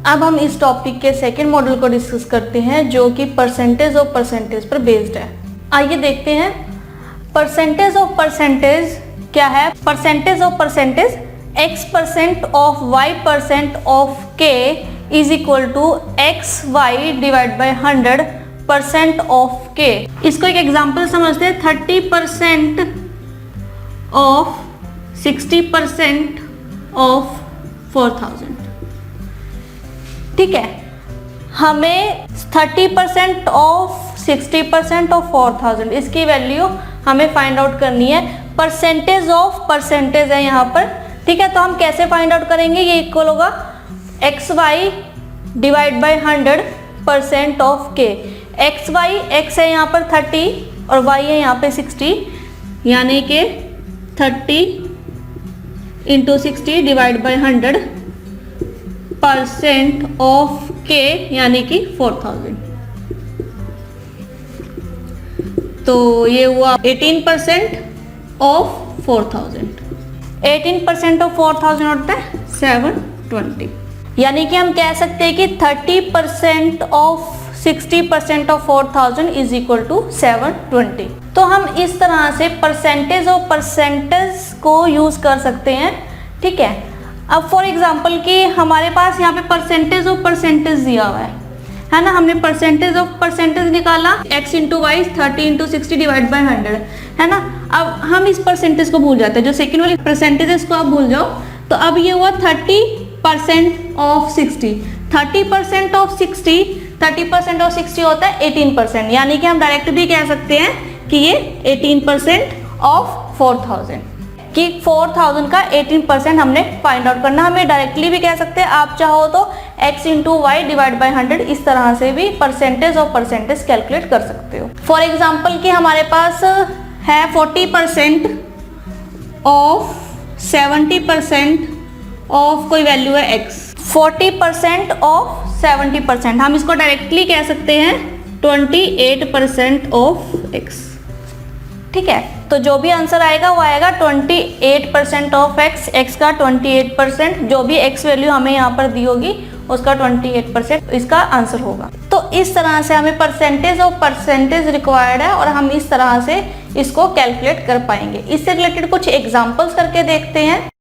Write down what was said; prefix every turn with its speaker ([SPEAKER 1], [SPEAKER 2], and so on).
[SPEAKER 1] अब हम इस टॉपिक के सेकंड मॉडल को डिस्कस करते हैं जो कि परसेंटेज ऑफ परसेंटेज पर बेस्ड है। आइए देखते हैं परसेंटेज ऑफ परसेंटेज क्या है। Percentage of percentage x% of y% of k is equal to xy divide by 100% of k। इसको एक एग्जांपल समझते हैं। 30% ऑफ 60% ऑफ 4000। ठीक है, हमें 30% ऑफ 60% ऑफ 4000 इसकी वैल्यू हमें फाइंड आउट करनी है। परसेंटेज ऑफ परसेंटेज है यहाँ पर। ठीक है, तो हम कैसे फाइंड आउट करेंगे? ये इक्वल होगा xy divide by 100% of k। x है यहाँ पर 30 और y है यहाँ पे 60, यानी कि 30 into 60 divide by 100% of k यानी कि 4000। तो ये हुआ 18% ऑफ 4000। 18% ऑफ 4000 होता है 720। यानी कि हम कह सकते हैं कि 30% of 60% of 4000 is equal to 720। तो हम इस तरह से परसेंटेज ऑफ परसेंटेज को यूज कर सकते हैं। ठीक है, अब फॉर एग्जांपल कि हमारे पास यहाँ पे परसेंटेज ऑफ परसेंटेज दिया हुआ है ना। हमने परसेंटेज ऑफ परसेंटेज निकाला x into y 30 into 60 divide by 100 है ना। अब हम इस परसेंटेज को भूल जाते हैं, जो सेकेंड वाली परसेंटेज को आप भूल जाओ। तो अब ये हुआ 30% ऑफ 60। 30% ऑफ 60, 30% ऑफ 60 होता है 18%। यानी कि हम डायरेक्ट भी कह सकते हैं कि ये 18% ऑफ 4000 कि 4000 का 18% हमने फाइंड आउट करना। हमें डायरेक्टली भी कह सकते हैं, आप चाहो तो x into y divide by 100 इस तरह से भी परसेंटेज ऑफ परसेंटेज कैलकुलेट कर सकते हो। फॉर एग्जांपल कि हमारे पास है 40% ऑफ 70% ऑफ कोई वैल्यू है x। 40% ऑफ 70%, हम इसको डायरेक्टली कह सकते हैं 28% ऑफ x। ठीक है, तो जो भी आंसर आएगा वो आएगा 28% ऑफ x का 28%, जो भी x वैल्यू हमें यहाँ पर दी होगी उसका 28% इसका आंसर होगा। तो इस तरह से हमें परसेंटेज ऑफ परसेंटेज रिक्वायर्ड है और हम इस तरह से इसको कैलकुलेट कर पाएंगे। इससे रिलेटेड कुछ एग्जांपल्स करके देखते हैं।